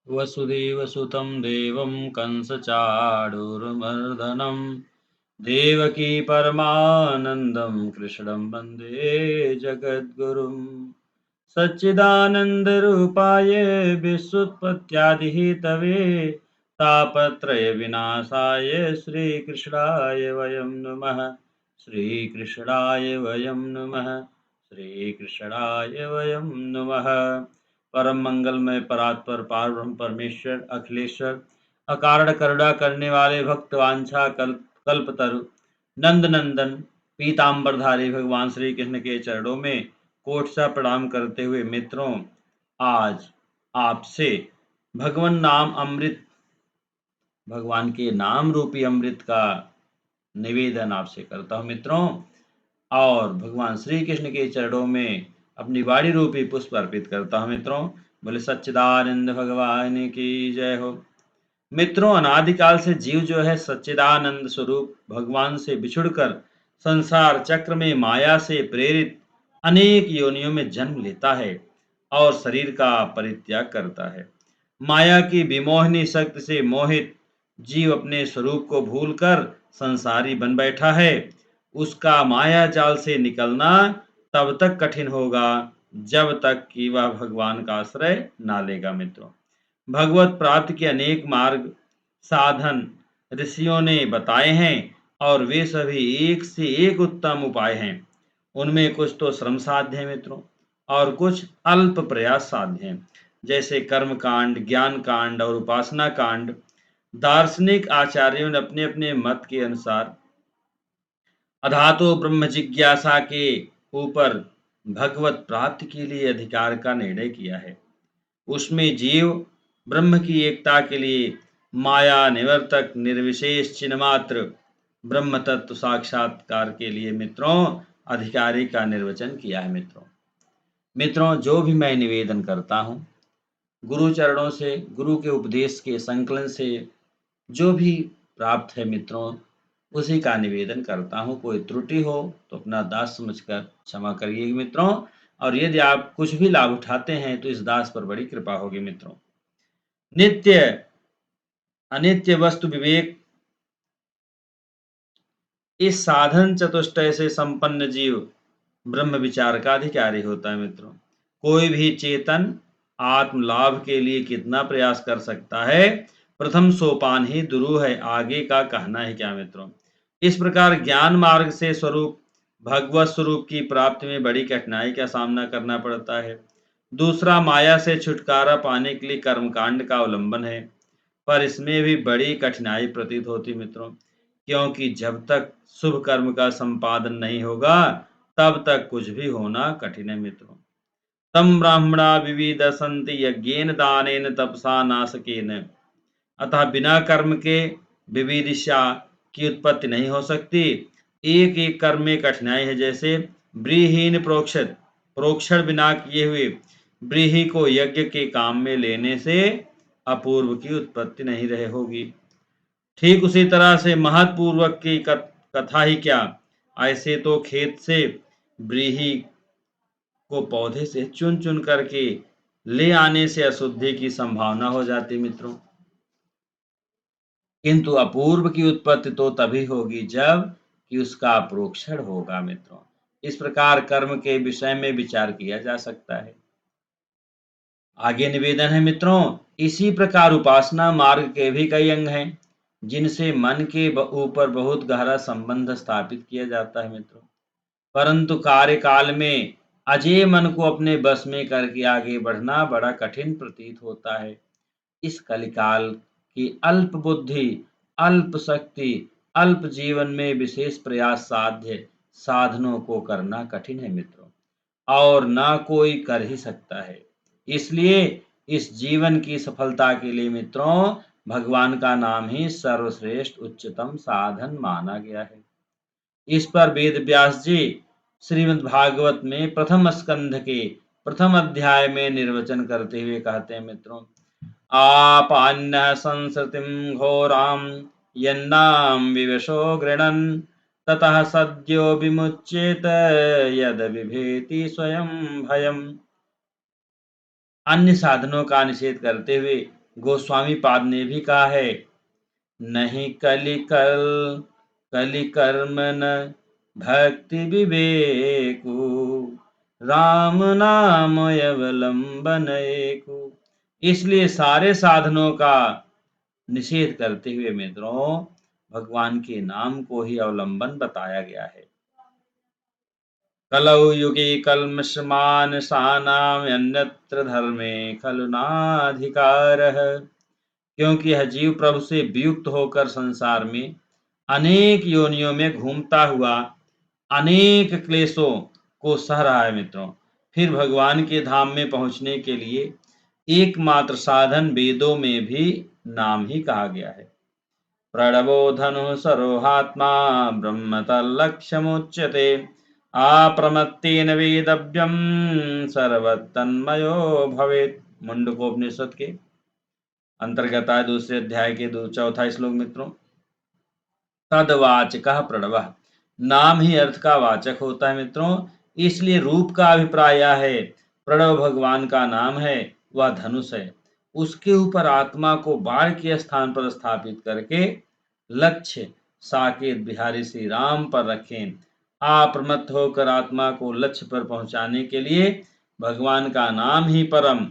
वसुदेवसुतं देवं कंसचाणूरमर्दनं देवकी परमानन्दं कृष्णं वन्दे जगद्गुरुं सच्चिदानन्दरूपाय विश्वोत्पत्त्यादिहेतवे तापत्रयविनाशाय श्रीकृष्णाय वयं नुमः। श्रीकृष्णाय वयं नुमः। श्रीकृष्णाय वयं नुमः। परम मंगलमय परात्पर पारब्रह्म परमेश्वर अखिलेश्वर अकारण करुणा करने वाले भक्त वांछा कल्पतरु नंद नंदन पीताम्बरधारी भगवान श्री कृष्ण के चरणों में कोट सा प्रणाम करते हुए मित्रों, आज आपसे भगवान नाम अमृत, भगवान के नाम रूपी अमृत का निवेदन आपसे करता हूँ मित्रों, और भगवान श्री कृष्ण के चरणों में अपनी वाणी रूपी पुष्प अर्पित करता हूँ मित्रों। बोले सच्चिदानंद भगवान की जय हो। मित्रों, अनादिकाल से जीव जो है सच्चिदानंद स्वरूप भगवान से बिछुड़कर संसार चक्र में माया से प्रेरित अनेक योनियों में जन्म लेता है और शरीर का परित्याग करता है। माया की विमोहिनी शक्ति से मोहित जीव अपने स्वरूप को भूलकर संसारी बन बैठा है। उसका माया जाल से निकलना तब तक कठिन होगा जब तक कि वह भगवान का आश्रय ना लेगा मित्रों। भगवत प्राप्ति के अनेक मार्ग साधन ऋषियों ने बताए हैं और वे सभी एक से एक उत्तम उपाय हैं। उनमें कुछ तो श्रम साध्य है मित्रों और कुछ अल्प प्रयास साध्य हैं, जैसे कर्म कांड, ज्ञान कांड और उपासना कांड। दार्शनिक आचार्यों ने अपने अपने मत के अनुसार अधातो ब्रह्म जिज्ञासा के ऊपर भगवत प्राप्ति के लिए अधिकार का निर्णय किया है। उसमें जीव ब्रह्म की एकता के लिए माया निवर्तक निर्विशेष चिन्हमात्र ब्रह्म तत्व साक्षात्कार के लिए मित्रों अधिकारी का निर्वचन किया है। मित्रों, जो भी मैं निवेदन करता हूँ गुरु चरणों से, गुरु के उपदेश के संकलन से जो भी प्राप्त है मित्रों, उसी का निवेदन करता हूँ। कोई त्रुटि हो तो अपना दास समझकर क्षमा करिए मित्रों, और यदि आप कुछ भी लाभ उठाते हैं तो इस दास पर बड़ी कृपा होगी मित्रों। नित्य अनित्य वस्तु विवेक इस साधन चतुष्टय से संपन्न जीव ब्रह्म विचार का अधिकारी होता है मित्रों। कोई भी चेतन आत्म लाभ के लिए कितना प्रयास कर सकता है, प्रथम सोपान ही दुरूह है, आगे का कहना है क्या मित्रों। इस प्रकार ज्ञान मार्ग से स्वरूप भगवत स्वरूप की प्राप्ति में बड़ी कठिनाई का सामना करना पड़ता है। दूसरा, माया से छुटकारा पाने के लिए कर्मकांड का अवलंबन है, पर इसमें भी बड़ी कठिनाई प्रतीत होती मित्रों, क्योंकि जब तक शुभ कर्म का संपादन नहीं होगा तब तक कुछ भी होना कठिन है मित्रों। तम ब्राह्मणा विविदसन्ति यज्ञेन दानेन तपसा नासकेन। अतः बिना कर्म के विविदिशा की उत्पत्ति नहीं हो सकती। एक एक कर्म में कठिनाई है, जैसे व्रीहीन प्रोक्षण प्रोक्षण बिना किए हुए व्रीहि को यज्ञ के काम में लेने से अपूर्व की उत्पत्ति नहीं रहे होगी। ठीक उसी तरह से महत्पूर्वक की कथा ही क्या, ऐसे तो खेत से व्रीहि को पौधे से चुन चुन करके ले आने से अशुद्धि की संभावना हो जाती मित्रों, किंतु अपूर्व की उत्पत्ति तो तभी होगी जब कि उसका प्रोक्षण होगा मित्रों। इस प्रकार कर्म के विषय में विचार किया जा सकता है। आगे निवेदन है मित्रों, इसी प्रकार उपासना मार्ग के भी कई अंग हैं जिनसे मन के ऊपर बहुत गहरा संबंध स्थापित किया जाता है मित्रों, परंतु कार्यकाल में अजय मन को अपने बस में करके आगे बढ़ना बड़ा कठिन प्रतीत होता है। इस कलिकाल की अल्प बुद्धि, अल्प शक्ति, अल्प जीवन में विशेष प्रयास साध्य साधनों को करना कठिन है मित्रों, और ना कोई कर ही सकता है। इसलिए इस जीवन की सफलता के लिए मित्रों भगवान का नाम ही सर्वश्रेष्ठ उच्चतम साधन माना गया है। इस पर वेद व्यास जी श्रीमद् भागवत में प्रथम स्कंध के प्रथम अध्याय में निर्वचन करते हुए कहते हैं मित्रों, आपान्य संसृतिं घोरां यन्नाम विवशो गृणन् ततः सद्यो विमुच्येत यद विभेति स्वयं भयम्। अन्य साधनों का निषेध करते हुए गोस्वामी पाद ने भी कहा है, नहीं कलि कर्म न भक्ति विवेकु, राम नाम अवलंबन एकु। इसलिए सारे साधनों का निषेध करते हुए मित्रों भगवान के नाम को ही अवलंबन बताया गया है। कलौ युगे कल्मषमान सानाम अन्यत्र धर्मे खलु नाधिकारः। क्योंकि यह जीव प्रभु से वियुक्त होकर संसार में अनेक योनियों में घूमता हुआ अनेक क्लेशों को सह रहा है मित्रों। फिर भगवान के धाम में पहुंचने के लिए एकमात्र साधन वेदों में भी नाम ही कहा गया है। प्रणवो धनु सरोहात्मा ब्रह्मतल्लक्ष्यमुच्यते, आप्रमत्तेन वेदव्यम सर्वतन्मयो भवेत्। मुंडकोपनिषद के अंतर्गत है, दूसरे अध्याय के चौथा श्लोक मित्रों। तदवाचकः प्रणवः, नाम ही अर्थ का वाचक होता है मित्रों। इसलिए रूप का अभिप्राय यह है, प्रणव भगवान का नाम है, वह धनुष है। उसके ऊपर आत्मा को बाण के स्थान पर स्थापित करके लक्ष्य साकेत बिहारी श्री राम पर रखें। अप्रमत्त होकर आत्मा को लक्ष्य पर पहुंचाने के लिए भगवान का नाम ही परम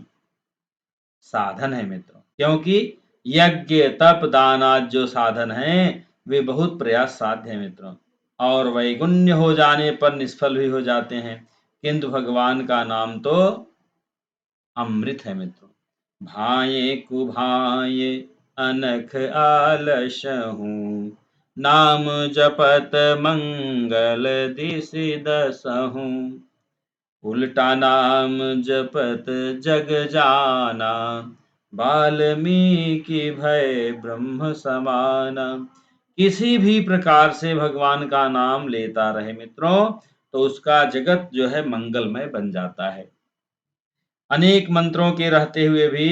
साधन है मित्रों। क्योंकि यज्ञ तप दान आदि जो साधन हैं वे बहुत प्रयास साध्य हैं मित्रों, और वैगुण्य हो जाने पर निष्फल भी हो जाते हैं। किंतु भगवान का नाम तो अमृत है मित्रों। भाये कुभाये अनख आलस हूँ, नाम जपत मंगल दिसि दसहूँ। उल्टा नाम जपत जग जाना, वाल्मीकि भय ब्रह्म समाना। किसी भी प्रकार से भगवान का नाम लेता रहे मित्रों तो उसका जगत जो है मंगलमय बन जाता है। अनेक मंत्रों के रहते हुए भी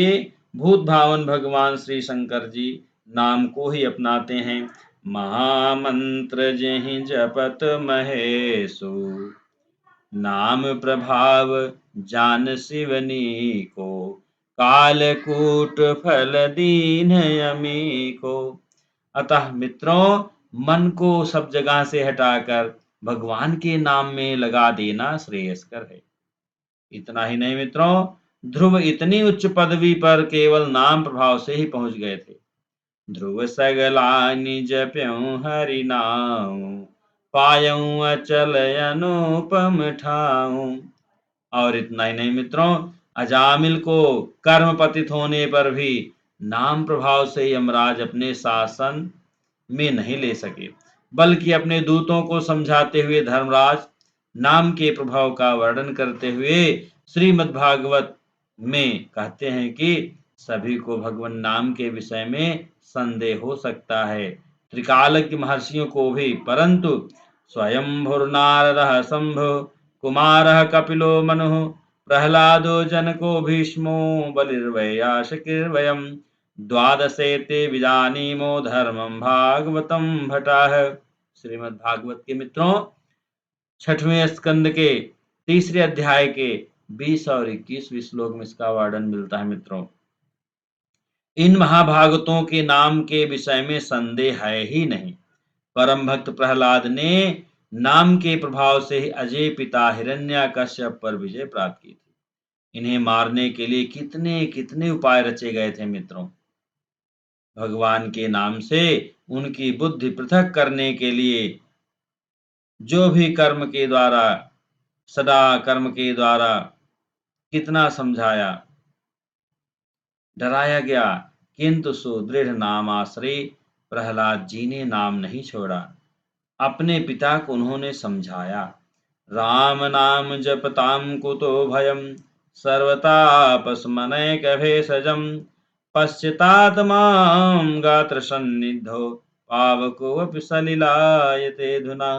भूत भावन भगवान श्री शंकर जी नाम को ही अपनाते हैं। महामंत्र जेहि जपत महेशु, नाम प्रभाव जान शिवनी को, कालकूट फल दीन यमी को। अतः मित्रों मन को सब जगह से हटाकर भगवान के नाम में लगा देना श्रेयस्कर है। इतना ही नहीं मित्रों, ध्रुव इतनी उच्च पदवी पर केवल नाम प्रभाव से ही पहुंच गए थे। ध्रुव सगला निज प्यों हरि नाम, पायऊं अचल अनुपम ठाऊं। और इतना ही नहीं मित्रों, अजामिल को कर्म पतित होने पर भी नाम प्रभाव से यमराज अपने शासन में नहीं ले सके, बल्कि अपने दूतों को समझाते हुए धर्मराज नाम के प्रभाव का वर्णन करते हुए श्रीमद् भागवत में कहते हैं कि सभी को भगवान नाम के विषय में संदेह हो सकता है, त्रिकालज्ञ महर्षियों को भी, परंतु स्वयंभुर्नारदः शंभु, कुमारः कपिलो मनुः, प्रह्लादो जनको भीष्मो, बलिर्वैयासकिर्वयम्, द्वादशेते विजानीमो धर्मं भागवतं भटाः। श्रीमद् भागवत के मित्रों 6वें स्कंद के तीसरे अध्याय के 20 और 21वें श्लोक में इसका वर्णन मिलता है मित्रों। इन महाभागवतों के नाम के विषय में संदेह है ही नहीं। परम भक्त प्रहलाद ने नाम के प्रभाव से ही अजय पिता हिरण्याकश्यप पर विजय प्राप्त की थी। इन्हें मारने के लिए कितने कितने उपाय रचे गए थे मित्रों। भगवान के नाम से उनकी बुद्धि पृथक करने के लिए जो भी कर्म के द्वारा, सदा कर्म के द्वारा कितना समझाया, डराया गया, किंतु सुदृढ़ नाम आश्रय प्रहलाद जी ने नाम नहीं छोड़ा। अपने पिता को उन्होंने समझाया, राम नाम जपताम कुतो भयम, सर्वतापस्मनैक भेषजम, पश्चात माम गात्र सन्निधो, पावकोऽपि सलिलायते धुना।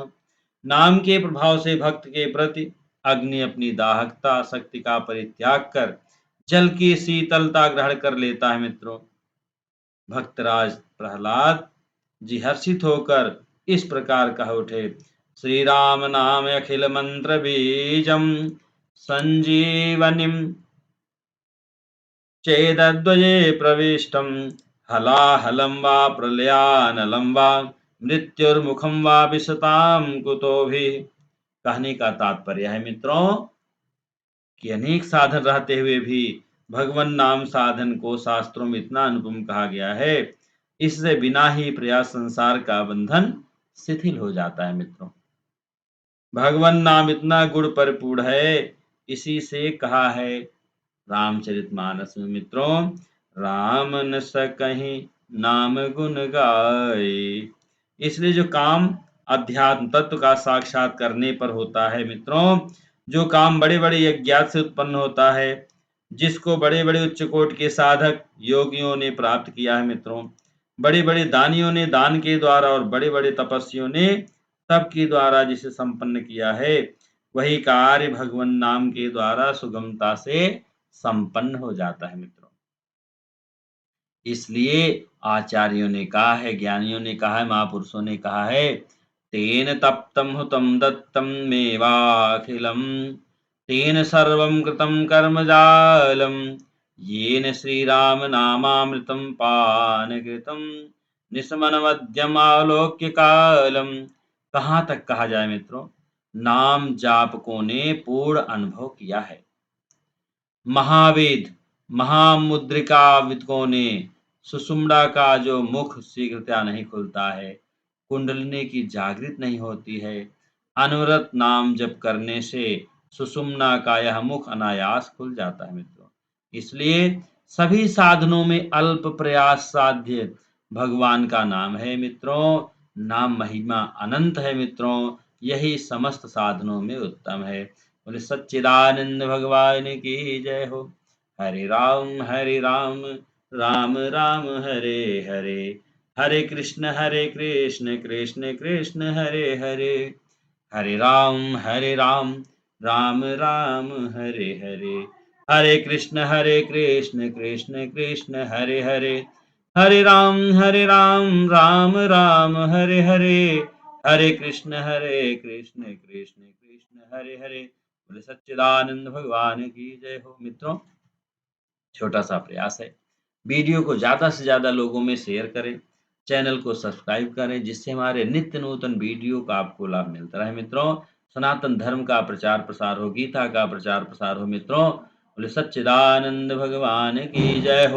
नाम के प्रभाव से भक्त के प्रति अग्नि अपनी दाहकता शक्ति का परित्याग कर जल की शीतलता ग्रहण कर लेता है मित्रों। भक्तराज प्रहलाद जी हर्षित होकर इस प्रकार कह उठे, श्री राम नाम अखिल मंत्र बीजम, संजीवनिम चेदद्वये प्रविष्टं हलाहलं वा प्रलयानलं वा मृत्युर्मुखं वा विशतां कुतोभिः। कहने का तात्पर्य है मित्रों कि अनेक साधन रहते हुए भी भगवन नाम साधन को शास्त्रों में इतना अनुपम कहा गया है, इससे बिना ही प्रयास संसार का बंधन शिथिल हो जाता है मित्रों। भगवन नाम इतना गुण परिपूर्ण है, इसी से कहा है रामचरितमानस में मित्रों, राम न सकहि नाम गुण गाए। इसलिए जो काम अध्यात्म तत्व का साक्षात करने पर होता है मित्रों, जो काम बड़े बड़े यज्ञात से उत्पन्न होता है, जिसको बड़े बड़े उच्च कोटि के साधक योगियों ने प्राप्त किया है मित्रों, बड़े बड़े दानियों ने दान के द्वारा और बड़े बड़े तपस्वियों ने तप के द्वारा जिसे संपन्न किया है, वही कार्य भगवन नाम के द्वारा सुगमता से संपन्न हो जाता है मित्रों। इसलिए आचार्यों ने कहा है, ज्ञानियों ने कहा है, महापुरुषों ने कहा है, तेन तप्तम हुतम दत्तम मेवाखिलम तेन सर्वं कृतं कर्म जालम येन श्री राम नामामृतं पान कृतं निस्मनवद्यम आलोक्य कालम। कहाँ तक कहा जाए मित्रों, नाम जापकों ने पूर्ण अनुभव किया है। महावेद महामुद्रिका विदकों ने सुषुम्ना का जो मुख शीघ्रता नहीं खुलता है, कुंडलिनी की जागृत नहीं होती है, अनवरत नाम जप करने से सुषुम्ना का यह मुख अनायास खुल जाता है मित्रों। इसलिए सभी साधनों में अल्प प्रयास साध्य भगवान का नाम है मित्रों। नाम महिमा अनंत है मित्रों, यही समस्त साधनों में उत्तम है। बोले सच्चिदानंद भगवान की जय हो। हरे राम राम राम हरे हरे, हरे कृष्ण कृष्ण कृष्ण हरे हरे, हरे राम राम राम हरे हरे, हरे कृष्ण कृष्ण कृष्ण हरे हरे, हरे राम राम राम हरे हरे, हरे कृष्ण कृष्ण कृष्ण हरे हरे। बोले सच्चिदानंद भगवान की जय हो। मित्रों, छोटा सा प्रयास है, वीडियो को ज़्यादा से ज़्यादा लोगों में शेयर करें, चैनल को सब्सक्राइब करें, जिससे हमारे नित्य नूतन वीडियो का आपको लाभ मिलता रहे मित्रों। सनातन धर्म का प्रचार प्रसार हो, गीता का प्रचार प्रसार हो मित्रों। बोले सच्चिदानंद भगवान की जय हो।